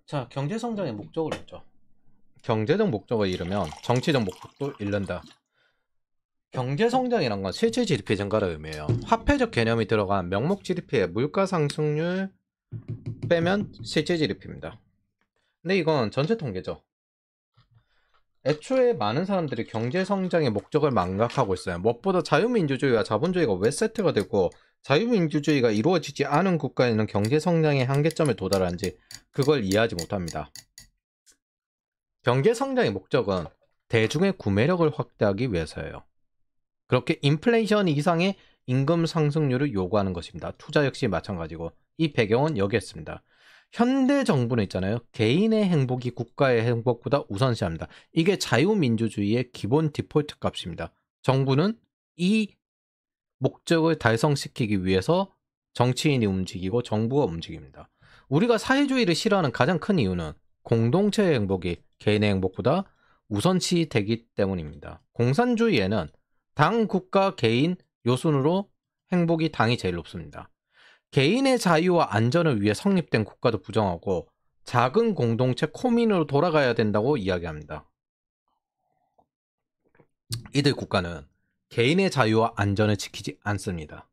자, 경제성장의 목적을 묻죠. 경제적 목적을 잃으면 정치적 목적도 잃는다. 경제성장이란 건 실질 GDP 증가를 의미해요. 화폐적 개념이 들어간 명목 GDP의 물가 상승률 빼면 실질 GDP입니다. 근데 이건 전체 통계죠. 애초에 많은 사람들이 경제성장의 목적을 망각하고 있어요. 무엇보다 자유민주주의와 자본주의가 왜 세트가 되고 자유민주주의가 이루어지지 않은 국가에는 경제성장의 한계점에 도달하는지 그걸 이해하지 못합니다. 경제성장의 목적은 대중의 구매력을 확대하기 위해서예요. 그렇게 인플레이션 이상의 임금 상승률을 요구하는 것입니다. 투자 역시 마찬가지고 이 배경은 여기에 있습니다. 현대 정부는 있잖아요. 개인의 행복이 국가의 행복보다 우선시합니다. 이게 자유민주주의의 기본 디폴트 값입니다. 정부는 이 목적을 달성시키기 위해서 정치인이 움직이고 정부가 움직입니다. 우리가 사회주의를 싫어하는 가장 큰 이유는 공동체의 행복이 개인의 행복보다 우선시 되기 때문입니다. 공산주의에는 당, 국가, 개인 요순으로 행복이 당이 제일 높습니다. 개인의 자유와 안전을 위해 성립된 국가도 부정하고 작은 공동체 코민으로 돌아가야 된다고 이야기합니다. 이들 국가는 개인의 자유와 안전을 지키지 않습니다.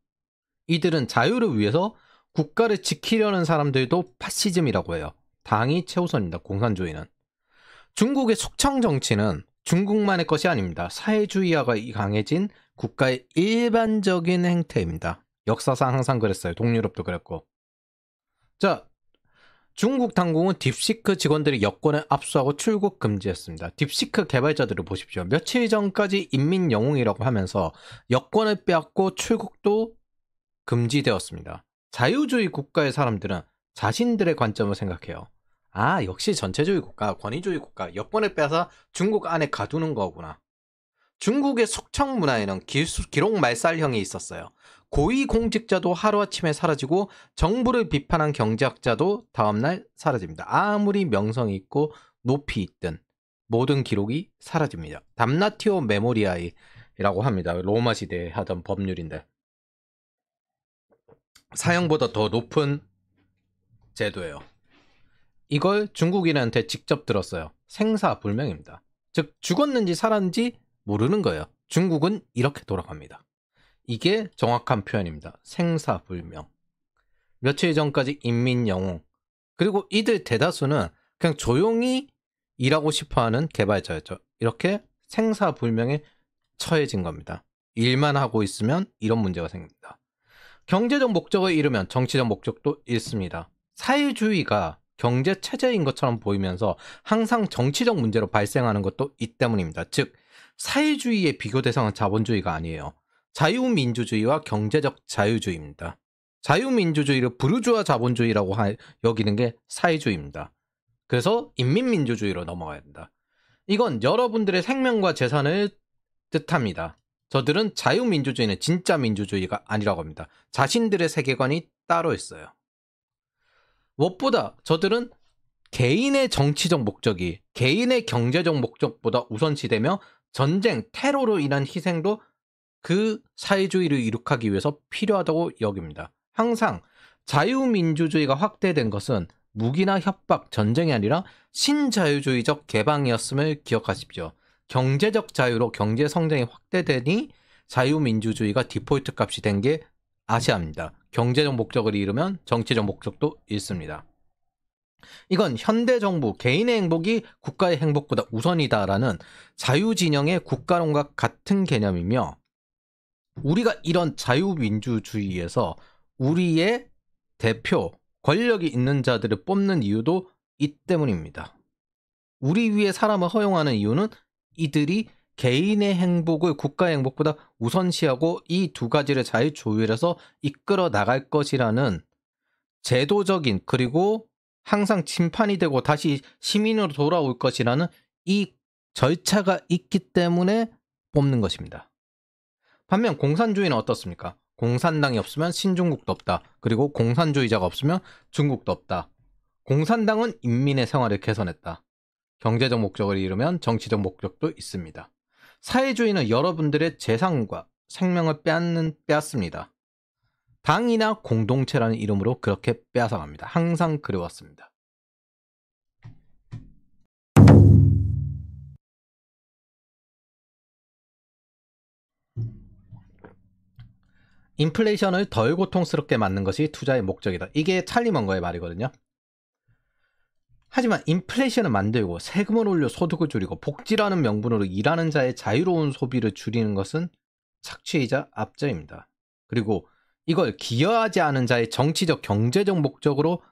이들은 자유를 위해서 국가를 지키려는 사람들도 파시즘이라고 해요. 당이 최우선입니다. 공산주의는. 중국의 숙청 정치는 중국만의 것이 아닙니다. 사회주의화가 강해진 국가의 일반적인 행태입니다. 역사상 항상 그랬어요. 동유럽도 그랬고. 자, 중국 당국은 딥시크 직원들이 여권을 압수하고 출국 금지했습니다. 딥시크 개발자들을 보십시오. 며칠 전까지 인민 영웅이라고 하면서 여권을 빼앗고 출국도 금지되었습니다. 자유주의 국가의 사람들은 자신들의 관점을 생각해요. 아, 역시 전체주의 국가, 권위주의 국가, 여권을 빼앗아 중국 안에 가두는 거구나. 중국의 숙청 문화에는 기록 말살형이 있었어요. 고위공직자도 하루아침에 사라지고 정부를 비판한 경제학자도 다음날 사라집니다. 아무리 명성이 있고 높이 있든 모든 기록이 사라집니다. 담나티오 메모리아이라고 합니다. 로마 시대에 하던 법률인데 사형보다 더 높은 제도예요. 이걸 중국인한테 직접 들었어요. 생사불명입니다. 즉 죽었는지 살았는지 모르는 거예요. 중국은 이렇게 돌아갑니다. 이게 정확한 표현입니다. 생사불명. 며칠 전까지 인민영웅. 그리고 이들 대다수는 그냥 조용히 일하고 싶어하는 개발자였죠. 이렇게 생사불명에 처해진 겁니다. 일만 하고 있으면 이런 문제가 생깁니다. 경제적 목적을 잃으면 정치적 목적도 잃습니다. 사회주의가 경제 체제인 것처럼 보이면서 항상 정치적 문제로 발생하는 것도 이 때문입니다. 즉 사회주의의 비교 대상은 자본주의가 아니에요. 자유민주주의와 경제적 자유주의입니다. 자유민주주의를 부르주아 자본주의라고 여기는 게 사회주의입니다. 그래서 인민민주주의로 넘어가야 된다. 이건 여러분들의 생명과 재산을 뜻합니다. 저들은 자유민주주의는 진짜 민주주의가 아니라고 합니다. 자신들의 세계관이 따로 있어요. 무엇보다 저들은 개인의 정치적 목적이 개인의 경제적 목적보다 우선시되며 전쟁, 테러로 인한 희생도 그 사회주의를 이룩하기 위해서 필요하다고 여깁니다. 항상 자유민주주의가 확대된 것은 무기나 협박, 전쟁이 아니라 신자유주의적 개방이었음을 기억하십시오. 경제적 자유로 경제 성장이 확대되니 자유민주주의가 디폴트 값이 된 게 아시아입니다. 경제적 목적을 잃으면 정치적 목적도 잃습니다. 이건 현대 정부 개인의 행복이 국가의 행복보다 우선이다라는 자유진영의 국가론과 같은 개념이며 우리가 이런 자유민주주의에서 우리의 대표, 권력이 있는 자들을 뽑는 이유도 이 때문입니다. 우리 위에 사람을 허용하는 이유는 이들이 개인의 행복을 국가의 행복보다 우선시하고 이 두 가지를 잘 조율해서 이끌어 나갈 것이라는 제도적인 그리고 항상 심판이 되고 다시 시민으로 돌아올 것이라는 이 절차가 있기 때문에 뽑는 것입니다. 반면 공산주의는 어떻습니까? 공산당이 없으면 신중국도 없다. 그리고 공산주의자가 없으면 중국도 없다. 공산당은 인민의 생활을 개선했다. 경제적 목적을 이루면 정치적 목적도 있습니다. 사회주의는 여러분들의 재산과 생명을 빼앗습니다. 당이나 공동체라는 이름으로 그렇게 빼앗아갑니다. 항상 그래왔습니다. 인플레이션을 덜 고통스럽게 만드는 것이 투자의 목적이다. 이게 찰리 먼거의 말이거든요. 하지만 인플레이션을 만들고 세금을 올려 소득을 줄이고 복지라는 명분으로 일하는 자의 자유로운 소비를 줄이는 것은 착취이자 압제입니다. 그리고 이걸 기여하지 않은 자의 정치적 경제적 목적으로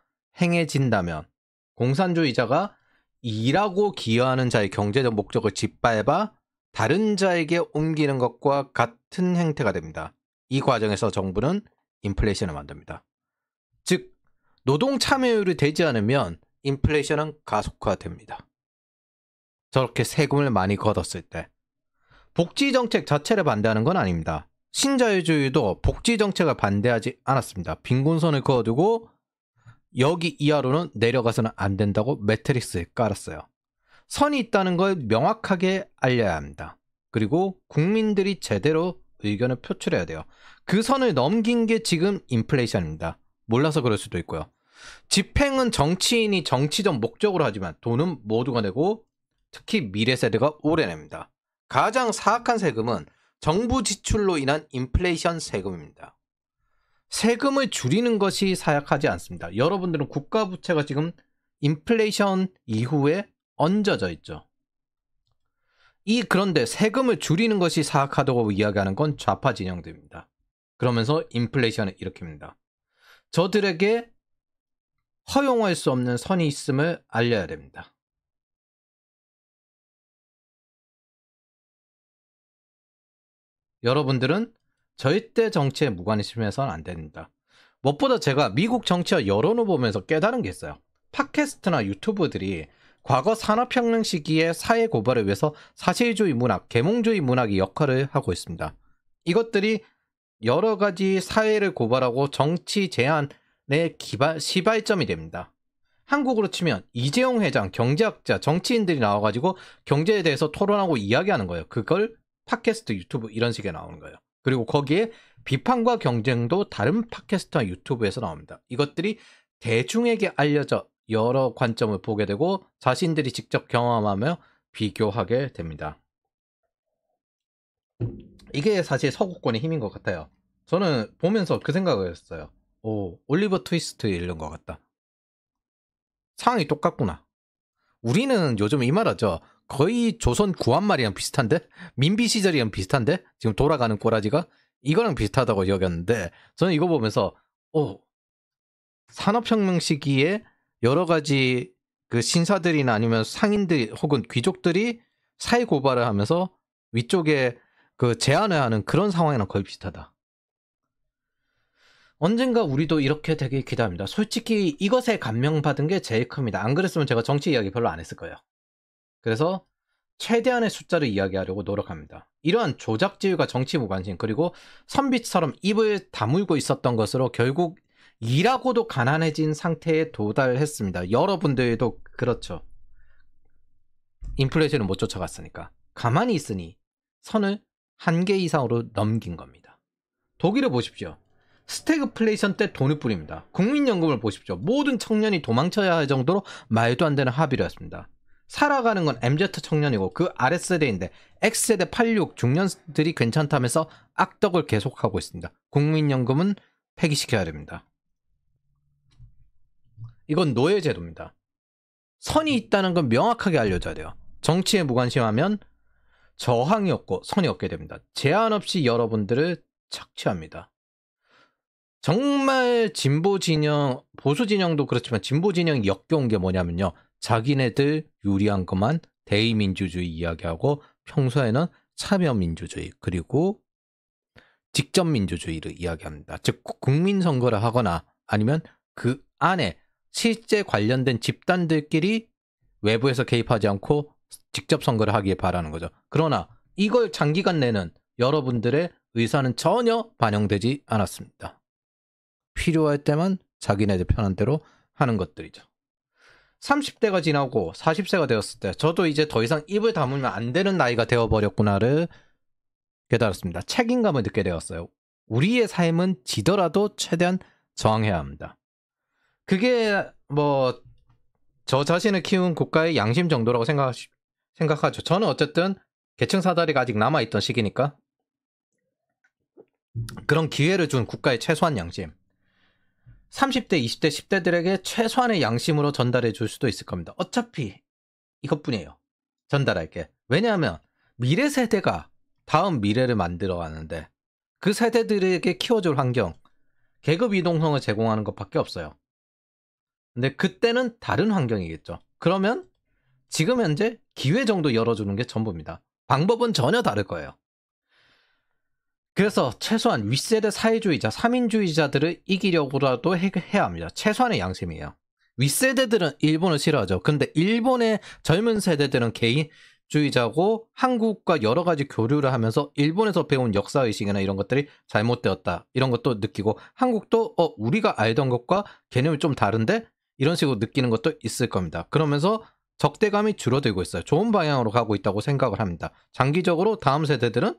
행해진다면 공산주의자가 일하고 기여하는 자의 경제적 목적을 짓밟아 다른 자에게 옮기는 것과 같은 행태가 됩니다. 이 과정에서 정부는 인플레이션을 만듭니다. 즉 노동 참여율이 되지 않으면 인플레이션은 가속화됩니다. 저렇게 세금을 많이 걷었을 때. 복지 정책 자체를 반대하는 건 아닙니다. 신자유주의도 복지 정책을 반대하지 않았습니다. 빈곤선을 그어두고 여기 이하로는 내려가서는 안 된다고 매트릭스에 깔았어요. 선이 있다는 걸 명확하게 알려야 합니다. 그리고 국민들이 제대로 의견을 표출해야 돼요. 그 선을 넘긴 게 지금 인플레이션입니다. 몰라서 그럴 수도 있고요. 집행은 정치인이 정치적 목적으로 하지만 돈은 모두가 내고 특히 미래 세대가 오래 냅니다. 가장 사악한 세금은 정부 지출로 인한 인플레이션 세금입니다. 세금을 줄이는 것이 사약하지 않습니다. 여러분들은 국가 부채가 지금 인플레이션 이후에 얹어져 있죠. 그런데 세금을 줄이는 것이 사악하다고 이야기하는 건 좌파 진영들입니다. 그러면서 인플레이션을 일으킵니다. 저들에게 허용할 수 없는 선이 있음을 알려야 됩니다. 여러분들은 절대 정치에 무관심해서는 안 됩니다. 무엇보다 제가 미국 정치와 여론을 보면서 깨달은 게 있어요. 팟캐스트나 유튜브들이 과거 산업혁명 시기의 사회 고발을 위해서 사실주의 문학, 계몽주의 문학이 역할을 하고 있습니다. 이것들이 여러 가지 사회를 고발하고 정치 제안의 시발점이 됩니다. 한국으로 치면 이재용 회장, 경제학자, 정치인들이 나와가지고 경제에 대해서 토론하고 이야기하는 거예요. 그걸 팟캐스트, 유튜브 이런 식의 나오는 거예요. 그리고 거기에 비판과 경쟁도 다른 팟캐스트나 유튜브에서 나옵니다. 이것들이 대중에게 알려져 여러 관점을 보게 되고 자신들이 직접 경험하며 비교하게 됩니다. 이게 사실 서구권의 힘인 것 같아요. 저는 보면서 그 생각을 했어요. 올리버 트위스트 읽는 것 같다. 상황이 똑같구나. 우리는 요즘 이 말하죠. 거의 조선 구한말이랑 비슷한데? 민비 시절이랑 비슷한데? 지금 돌아가는 꼬라지가? 이거랑 비슷하다고 여겼는데 저는 이거 보면서 산업혁명 시기에 여러 가지 그 신사들이나 아니면 상인들 혹은 귀족들이 사회 고발을 하면서 위쪽에 그 제안을 하는 그런 상황이랑 거의 비슷하다. 언젠가 우리도 이렇게 되길 기대합니다. 솔직히 이것에 감명받은 게 제일 큽니다. 안 그랬으면 제가 정치 이야기 별로 안 했을 거예요. 그래서 최대한의 숫자를 이야기하려고 노력합니다. 이러한 조작지율과 정치 무관심 그리고 선비처럼 입을 다물고 있었던 것으로 결국 일하고도 가난해진 상태에 도달했습니다. 여러분들도 그렇죠. 인플레이션을 못 쫓아갔으니까. 가만히 있으니 선을 한계 이상으로 넘긴 겁니다. 독일을 보십시오. 스태그플레이션 때 돈을 뿌립니다. 국민연금을 보십시오. 모든 청년이 도망쳐야 할 정도로 말도 안 되는 합의였습니다. 살아가는 건 MZ 청년이고 그 아랫세대인데 X세대 86 중년들이 괜찮다면서 악덕을 계속하고 있습니다. 국민연금은 폐기시켜야 됩니다. 이건 노예제도입니다. 선이 있다는 건 명확하게 알려줘야 돼요. 정치에 무관심하면 저항이 없고 선이 없게 됩니다. 제한 없이 여러분들을 착취합니다. 정말 진보 진영, 보수 진영도 그렇지만 진보 진영이 역겨운 게 뭐냐면요. 자기네들 유리한 것만 대의민주주의 이야기하고 평소에는 참여민주주의 그리고 직접민주주의를 이야기합니다. 즉 국민선거를 하거나 아니면 그 안에 실제 관련된 집단들끼리 외부에서 개입하지 않고 직접 선거를 하기에 바라는 거죠. 그러나 이걸 장기간 내는 여러분들의 의사는 전혀 반영되지 않았습니다. 필요할 때만 자기네들 편한 대로 하는 것들이죠. 30대가 지나고 40세가 되었을 때 저도 이제 더 이상 입을 다물면 안 되는 나이가 되어버렸구나를 깨달았습니다. 책임감을 느끼게 되었어요. 우리의 삶은 지더라도 최대한 저항해야 합니다. 그게 뭐 저 자신을 키운 국가의 양심 정도라고 생각하죠. 저는 어쨌든 계층 사다리가 아직 남아있던 시기니까 그런 기회를 준 국가의 최소한 양심. 30대, 20대, 10대들에게 최소한의 양심으로 전달해 줄 수도 있을 겁니다. 어차피 이것뿐이에요. 전달할게. 왜냐하면 미래 세대가 다음 미래를 만들어 가는데 그 세대들에게 키워줄 환경, 계급 이동성을 제공하는 것밖에 없어요. 근데 그때는 다른 환경이겠죠. 그러면 지금 현재 기회 정도 열어주는 게 전부입니다. 방법은 전혀 다를 거예요. 그래서 최소한 윗세대 사회주의자, 삼인주의자들을 이기려고라도 해야 합니다. 최소한의 양심이에요. 윗세대들은 일본을 싫어하죠. 근데 일본의 젊은 세대들은 개인주의자고 한국과 여러 가지 교류를 하면서 일본에서 배운 역사의식이나 이런 것들이 잘못되었다. 이런 것도 느끼고 한국도 우리가 알던 것과 개념이 좀 다른데? 이런 식으로 느끼는 것도 있을 겁니다. 그러면서 적대감이 줄어들고 있어요. 좋은 방향으로 가고 있다고 생각을 합니다. 장기적으로 다음 세대들은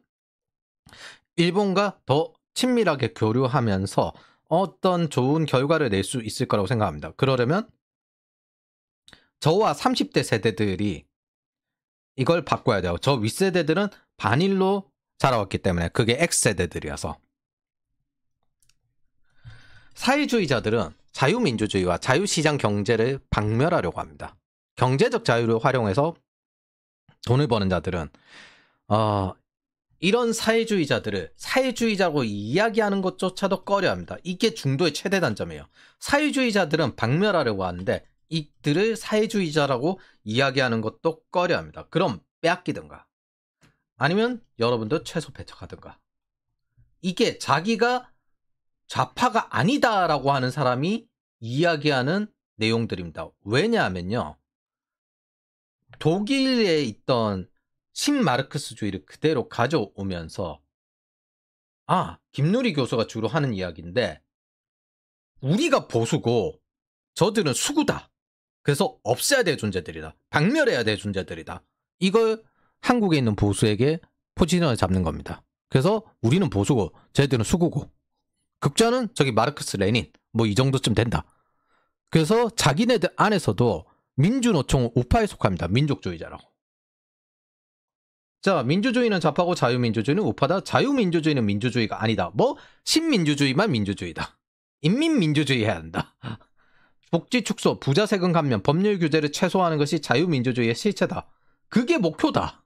일본과 더 친밀하게 교류하면서 어떤 좋은 결과를 낼 수 있을 거라고 생각합니다. 그러려면 저와 30대 세대들이 이걸 바꿔야 돼요. 저 윗세대들은 반일로 자라왔기 때문에 그게 X세대들이어서. 사회주의자들은 자유민주주의와 자유시장 경제를 박멸하려고 합니다. 경제적 자유를 활용해서 돈을 버는 자들은 이런 사회주의자들을 사회주의자라고 이야기하는 것조차도 꺼려합니다. 이게 중도의 최대 단점이에요. 사회주의자들은 박멸하려고 하는데 이들을 사회주의자라고 이야기하는 것도 꺼려합니다. 그럼 빼앗기든가 아니면 여러분도 최소 배척하든가. 이게 자기가 좌파가 아니다라고 하는 사람이 이야기하는 내용들입니다. 왜냐하면요. 독일에 있던 신마르크스주의를 그대로 가져오면서 김누리 교수가 주로 하는 이야기인데 우리가 보수고 저들은 수구다. 그래서 없애야 될 존재들이다. 박멸해야 될 존재들이다. 이걸 한국에 있는 보수에게 포지션을 잡는 겁니다. 그래서 우리는 보수고 쟤들은 수구고 극좌는 저기 마르크스 레닌 뭐 이 정도쯤 된다. 그래서 자기네들 안에서도 민주노총 우파에 속합니다. 민족주의자라고. 자, 민주주의는 좌파고 자유민주주의는 우파다. 자유민주주의는 민주주의가 아니다. 뭐 신민주주의만 민주주의다. 인민민주주의 해야 한다. 복지 축소, 부자 세금 감면, 법률 규제를 최소화하는 것이 자유민주주의의 실체다. 그게 목표다.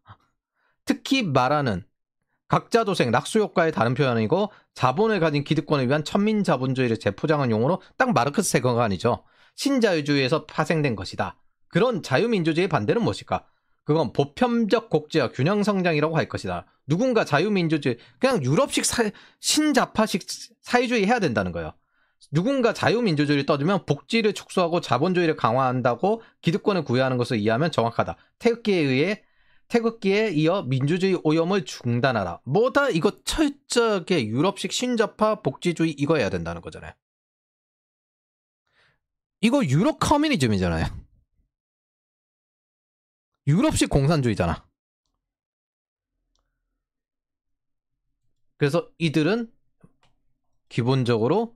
특히 말하는 각자 도생, 낙수효과의 다른 표현이고 자본을 가진 기득권을 위한 천민자본주의를 재포장한 용어로 딱 마르크스 세계관이죠. 신자유주의에서 파생된 것이다. 그런 자유민주주의의 반대는 무엇일까? 그건 보편적 복지와 균형 성장이라고 할 것이다. 누군가 자유민주주의, 그냥 유럽식 신자파식 사회주의 해야 된다는 거예요. 누군가 자유민주주의를 떠들면 복지를 축소하고 자본주의를 강화한다고 기득권을 구애하는 것을 이해하면 정확하다. 태극기에 이어 민주주의 오염을 중단하라. 뭐다 이거 철저하게 유럽식 신자파 복지주의 이거 해야 된다는 거잖아요. 이거 유럽 커뮤니즘이잖아요. 유럽식 공산주의잖아. 그래서 이들은 기본적으로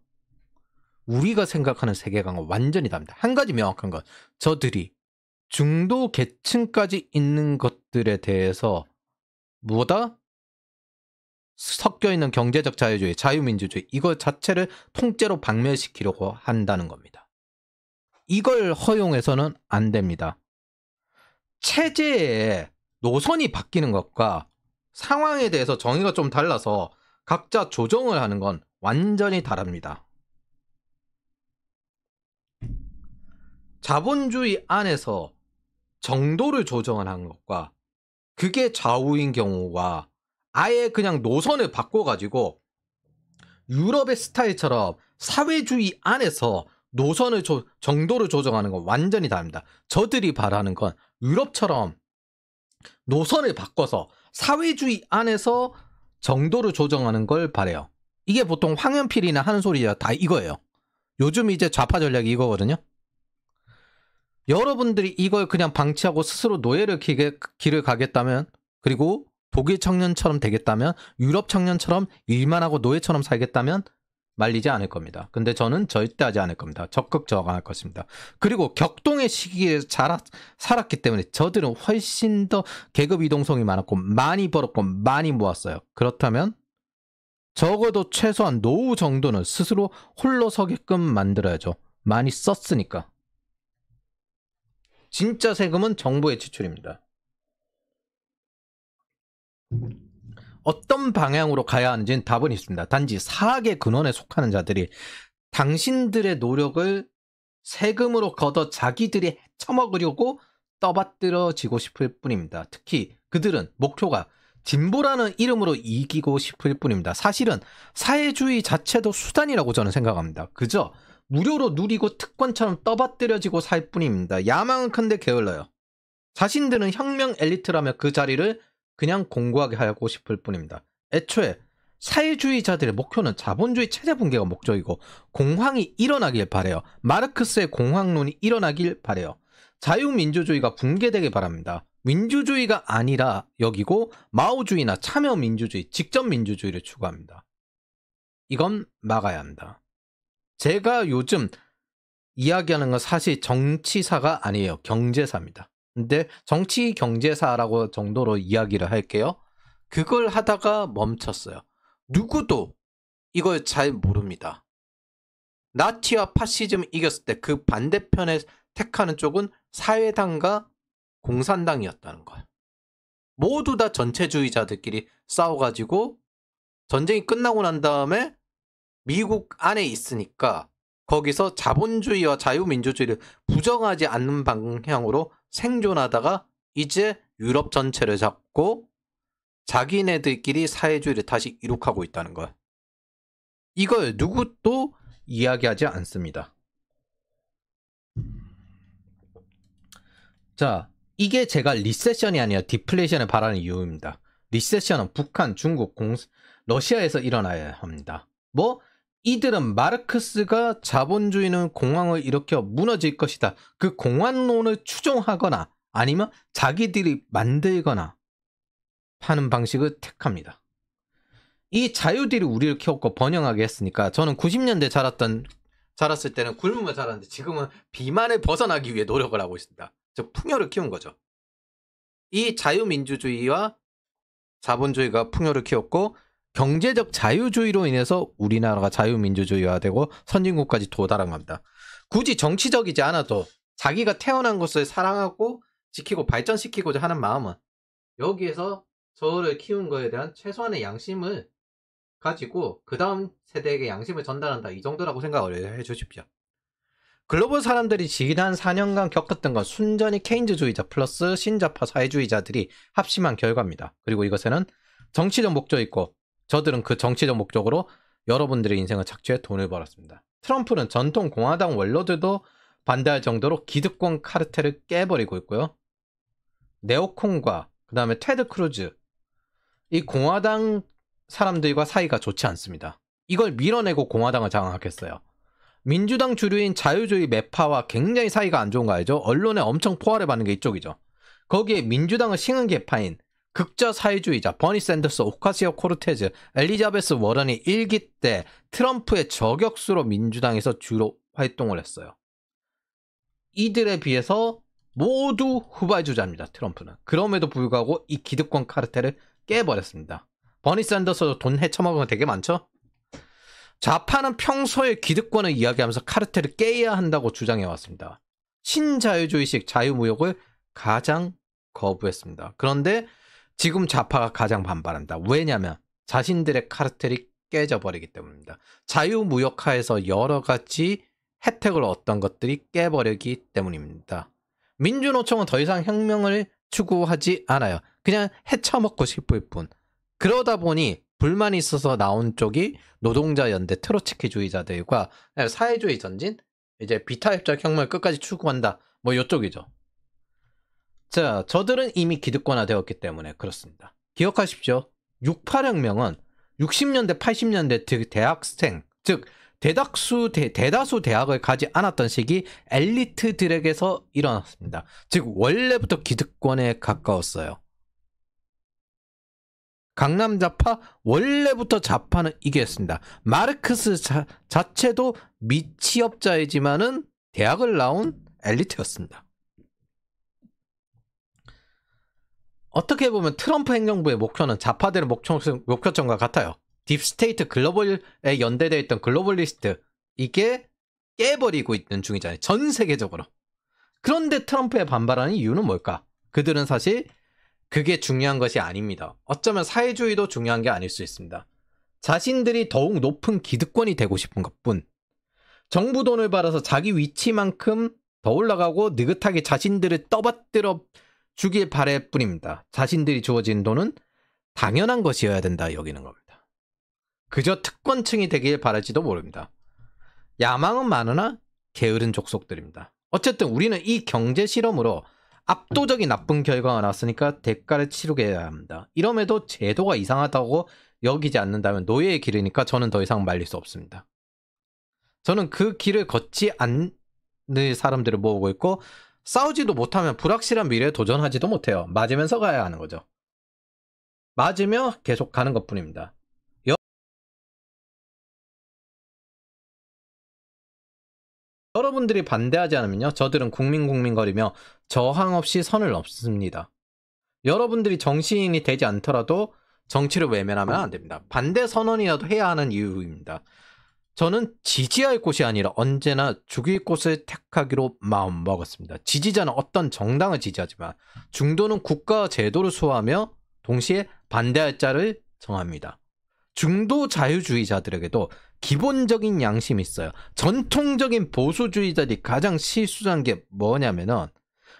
우리가 생각하는 세계관과 완전히 다릅니다. 한 가지 명확한 건 저들이 중도 계층까지 있는 것들에 대해서 뭐다? 섞여 있는 경제적 자유주의, 자유민주주의 이거 자체를 통째로 박멸시키려고 한다는 겁니다. 이걸 허용해서는 안 됩니다. 체제의 노선이 바뀌는 것과 상황에 대해서 정의가 좀 달라서 각자 조정을 하는 건 완전히 다릅니다. 자본주의 안에서 정도를 조정을 하는 것과 그게 좌우인 경우와 아예 그냥 노선을 바꿔가지고 유럽의 스타일처럼 사회주의 안에서 노선을 정도를 조정하는 건 완전히 다릅니다. 저들이 바라는 건 유럽처럼 노선을 바꿔서 사회주의 안에서 정도를 조정하는 걸 바래요. 이게 보통 황현필이나 하는 소리야 다 이거예요. 요즘 이제 좌파 전략이 이거거든요. 여러분들이 이걸 그냥 방치하고 스스로 노예를 길을 가겠다면 그리고 독일 청년처럼 되겠다면 유럽 청년처럼 일만 하고 노예처럼 살겠다면 말리지 않을 겁니다. 근데 저는 절대 하지 않을 겁니다. 적극 저항할 것입니다. 그리고 격동의 시기에 살았기 때문에 저들은 훨씬 더 계급 이동성이 많았고 많이 벌었고 많이 모았어요. 그렇다면 적어도 최소한 노후 정도는 스스로 홀로 서게끔 만들어야죠. 많이 썼으니까. 진짜 세금은 정부의 지출입니다. 어떤 방향으로 가야 하는지는 답은 있습니다. 단지 사학의 근원에 속하는 자들이 당신들의 노력을 세금으로 걷어 자기들이 헤쳐먹으려고 떠받들어지고 싶을 뿐입니다. 특히 그들은 목표가 진보라는 이름으로 이기고 싶을 뿐입니다. 사실은 사회주의 자체도 수단이라고 저는 생각합니다. 그저 무료로 누리고 특권처럼 떠받들여지고 살 뿐입니다. 야망은 큰데 게을러요. 자신들은 혁명 엘리트라며 그 자리를 그냥 공고하게 하고 싶을 뿐입니다. 애초에 사회주의자들의 목표는 자본주의 체제 붕괴가 목적이고 공황이 일어나길 바래요. 마르크스의 공황론이 일어나길 바래요. 자유민주주의가 붕괴되길 바랍니다. 민주주의가 아니라 여기고 마오주의나 참여민주주의, 직접민주주의를 추구합니다. 이건 막아야 한다. 제가 요즘 이야기하는 건 사실 정치사가 아니에요. 경제사입니다. 근데 정치 경제사라고 정도로 이야기를 할게요. 그걸 하다가 멈췄어요. 누구도 이걸 잘 모릅니다. 나치와 파시즘 이겼을 때 그 반대편에 택하는 쪽은 사회당과 공산당이었다는 걸. 모두 다 전체주의자들끼리 싸워가지고 전쟁이 끝나고 난 다음에 미국 안에 있으니까 거기서 자본주의와 자유민주주의를 부정하지 않는 방향으로 생존하다가 이제 유럽 전체를 잡고 자기네들끼리 사회주의를 다시 이룩하고 있다는 걸. 이걸 누구도 이야기하지 않습니다. 자, 이게 제가 리세션이 아니라 디플레이션을 바라는 이유입니다. 리세션은 북한, 중국, 러시아에서 일어나야 합니다. 이들은 마르크스가 자본주의는 공황을 일으켜 무너질 것이다. 그 공황론을 추종하거나 아니면 자기들이 만들거나 하는 방식을 택합니다. 이 자유들이 우리를 키웠고 번영하게 했으니까 저는 90년대 자랐을 때는 굶으며 자랐는데 지금은 비만을 벗어나기 위해 노력을 하고 있습니다. 즉 풍요를 키운 거죠. 이 자유민주주의와 자본주의가 풍요를 키웠고 경제적 자유주의로 인해서 우리나라가 자유민주주의화되고 선진국까지 도달한 겁니다. 굳이 정치적이지 않아도 자기가 태어난 것을 사랑하고 지키고 발전시키고자 하는 마음은 여기에서 저를 키운 거에 대한 최소한의 양심을 가지고 그 다음 세대에게 양심을 전달한다. 이 정도라고 생각을 해주십시오. 글로벌 사람들이 지난 4년간 겪었던 건 순전히 케인즈주의자 플러스 신자파 사회주의자들이 합심한 결과입니다. 그리고 이것에는 정치적 목적이 있고 저들은 그 정치적 목적으로 여러분들의 인생을 착취해 돈을 벌었습니다. 트럼프는 전통 공화당 원로들도 반대할 정도로 기득권 카르텔을 깨버리고 있고요. 네오콘과 그 다음에 테드 크루즈, 이 공화당 사람들과 사이가 좋지 않습니다. 이걸 밀어내고 공화당을 장악했어요. 민주당 주류인 자유주의 매파와 굉장히 사이가 안 좋은 거 알죠? 언론에 엄청 포화를 받는 게 이쪽이죠. 거기에 민주당을 신은 계파인 극좌 사회주의자 버니 샌더스, 오카시오 코르테즈, 엘리자베스 워런이 일기 때 트럼프의 저격수로 민주당에서 주로 활동을 했어요. 이들에 비해서 모두 후발주자입니다. 트럼프는. 그럼에도 불구하고 이 기득권 카르텔을 깨버렸습니다. 버니 샌더스도 돈 헤쳐먹은 거 되게 많죠? 좌파는 평소에 기득권을 이야기하면서 카르텔을 깨야 한다고 주장해왔습니다. 신자유주의식 자유무역을 가장 거부했습니다. 그런데 지금 좌파가 가장 반발한다. 왜냐하면 자신들의 카르텔이 깨져버리기 때문입니다. 자유무역화에서 여러 가지 혜택을 얻던 것들이 깨버리기 때문입니다. 민주노총은 더 이상 혁명을 추구하지 않아요. 그냥 헤쳐먹고 싶을 뿐. 그러다 보니 불만이 있어서 나온 쪽이 노동자연대 트로츠키주의자들과 사회주의 전진, 이제 비타협적 혁명을 끝까지 추구한다. 이쪽이죠. 자, 저들은 이미 기득권화 되었기 때문에 그렇습니다. 기억하십시오. 6.8혁명은 60년대, 80년대 대학생, 즉 대다수 대학을 가지 않았던 시기 엘리트들에게서 일어났습니다. 즉 원래부터 기득권에 가까웠어요. 강남 좌파, 원래부터 좌파는 이겼습니다. 마르크스 자체도 미취업자이지만은 대학을 나온 엘리트였습니다. 어떻게 보면 트럼프 행정부의 목표는 좌파들의 목표점과 같아요. 딥스테이트 글로벌에 연대되어 있던 글로벌리스트 이게 깨버리고 있는 중이잖아요. 전 세계적으로. 그런데 트럼프에 반발하는 이유는 뭘까? 그들은 사실 그게 중요한 것이 아닙니다. 어쩌면 사회주의도 중요한 게 아닐 수 있습니다. 자신들이 더욱 높은 기득권이 되고 싶은 것뿐. 정부 돈을 받아서 자기 위치만큼 더 올라가고 느긋하게 자신들을 떠받들어 주길 바랄 뿐입니다. 자신들이 주어진 돈은 당연한 것이어야 된다 여기는 겁니다. 그저 특권층이 되길 바랄지도 모릅니다. 야망은 많으나 게으른 족속들입니다. 어쨌든 우리는 이 경제 실험으로 압도적인 나쁜 결과가 났으니까 대가를 치르게 해야 합니다. 이럼에도 제도가 이상하다고 여기지 않는다면 노예의 길이니까 저는 더 이상 말릴 수 없습니다. 저는 그 길을 걷지 않는 사람들을 모으고 있고 싸우지도 못하면 불확실한 미래에 도전하지도 못해요. 맞으면서 가야 하는 거죠. 맞으며 계속 가는 것뿐입니다. 여러분들이 반대하지 않으면요. 저들은 국민거리며 저항 없이 선을 넘습니다. 여러분들이 정치인이 되지 않더라도 정치를 외면하면 안 됩니다. 반대 선언이라도 해야 하는 이유입니다. 저는 지지할 곳이 아니라 언제나 죽일 곳을 택하기로 마음먹었습니다. 지지자는 어떤 정당을 지지하지만 중도는 국가와 제도를 수호하며 동시에 반대할 자를 정합니다. 중도 자유주의자들에게도 기본적인 양심이 있어요. 전통적인 보수주의자들이 가장 실수한 게 뭐냐면은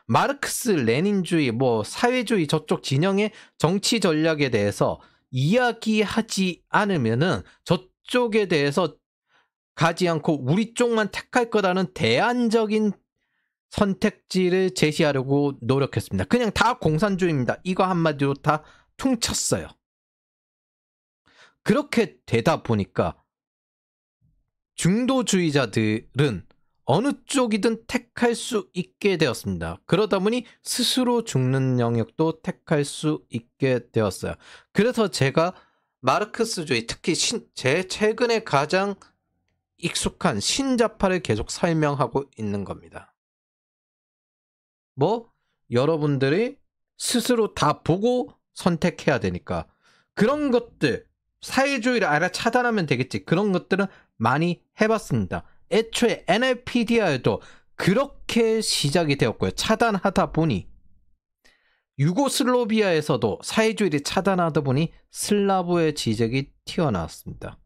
마르크스, 레닌주의, 사회주의 저쪽 진영의 정치 전략에 대해서 이야기하지 않으면은 저쪽에 대해서 가지 않고 우리 쪽만 택할 거라는 대안적인 선택지를 제시하려고 노력했습니다. 그냥 다 공산주의입니다. 이거 한마디로 다 퉁쳤어요. 그렇게 되다 보니까 중도주의자들은 어느 쪽이든 택할 수 있게 되었습니다. 그러다 보니 스스로 죽는 영역도 택할 수 있게 되었어요. 그래서 제가 마르크스주의, 특히 제 최근에 가장 익숙한 신자파를 계속 설명하고 있는 겁니다. 여러분들이 스스로 다 보고 선택해야 되니까 그런 것들, 사회주의를 차단하면 되겠지. 그런 것들은 많이 해봤습니다. 애초에 NLPDR도 그렇게 시작이 되었고요. 차단하다 보니 유고슬로비아에서도 사회주의를 차단하다 보니 슬라브의 지적이 튀어나왔습니다.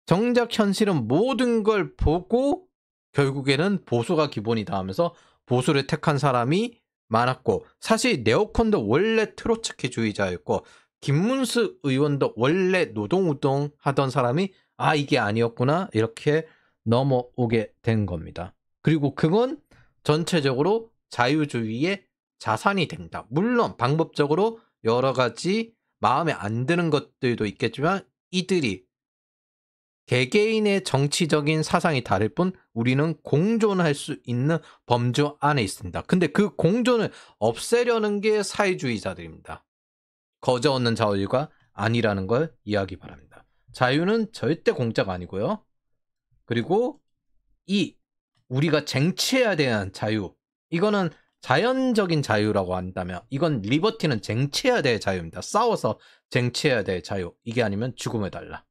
정작 현실은 모든 걸 보고 결국에는 보수가 기본이다 하면서 보수를 택한 사람이 많았고, 사실 네오콘도 원래 트로츠키주의자였고 김문수 의원도 원래 노동운동 하던 사람이 이게 아니었구나 이렇게 넘어오게 된 겁니다. 그리고 그건 전체적으로 자유주의의 자산이 된다. 물론 방법적으로 여러 가지 마음에 안 드는 것들도 있겠지만 이들이 개개인의 정치적인 사상이 다를 뿐 우리는 공존할 수 있는 범주 안에 있습니다. 근데 그 공존을 없애려는 게 사회주의자들입니다. 거저 얻는 자유가 아니라는 걸 이해하기 바랍니다. 자유는 절대 공짜가 아니고요. 그리고 우리가 쟁취해야 되는 자유, 이거는 자연적인 자유라고 한다면 이건 리버티는 쟁취해야 될 자유입니다. 싸워서 쟁취해야 될 자유. 이게 아니면 죽음을 달라.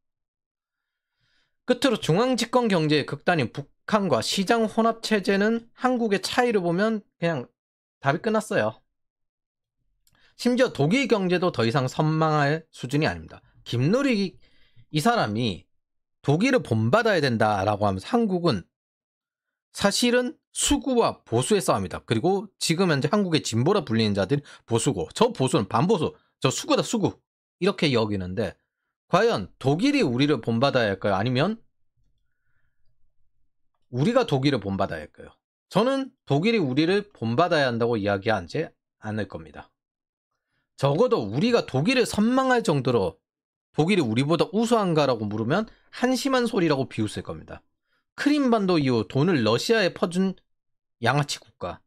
끝으로 중앙집권 경제의 극단인 북한과 시장 혼합체제는 한국의 차이를 보면 그냥 답이 끝났어요. 심지어 독일 경제도 더 이상 선망할 수준이 아닙니다. 김누리 이 사람이 독일을 본받아야 된다라고 하면서 한국은 사실은 수구와 보수의 싸움이다. 그리고 지금 현재 한국의 진보라 불리는 자들이 보수고 저 보수는 반보수, 저 수구다 수구 이렇게 여기는데 과연 독일이 우리를 본받아야 할까요? 아니면 우리가 독일을 본받아야 할까요? 저는 독일이 우리를 본받아야 한다고 이야기하지 않을 겁니다. 적어도 우리가 독일을 선망할 정도로 독일이 우리보다 우수한가라고 물으면 한심한 소리라고 비웃을 겁니다. 크림반도 이후 돈을 러시아에 퍼준 양아치 국가,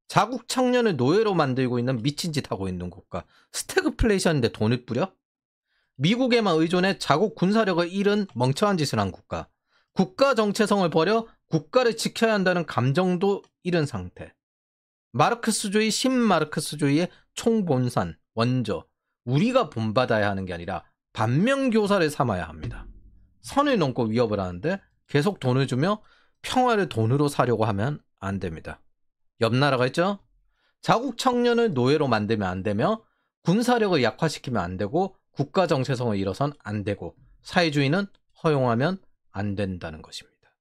자국 청년을 노예로 만들고 있는 미친 짓 하고 있는 국가, 스태그플레이션인데 돈을 뿌려? 미국에만 의존해 자국 군사력을 잃은 멍청한 짓을 한 국가, 국가 정체성을 버려 국가를 지켜야 한다는 감정도 잃은 상태, 마르크스주의, 신마르크스주의의 총본산, 원조, 우리가 본받아야 하는 게 아니라 반면교사를 삼아야 합니다. 선을 넘고 위협을 하는데 계속 돈을 주며 평화를 돈으로 사려고 하면 안 됩니다. 옆 나라가 있죠? 자국 청년을 노예로 만들면 안 되며 군사력을 약화시키면 안 되고 국가 정체성을 잃어선 안 되고 사회주의는 허용하면 안 된다는 것입니다.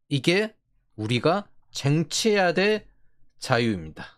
이게 우리가 쟁취해야 될 자유입니다.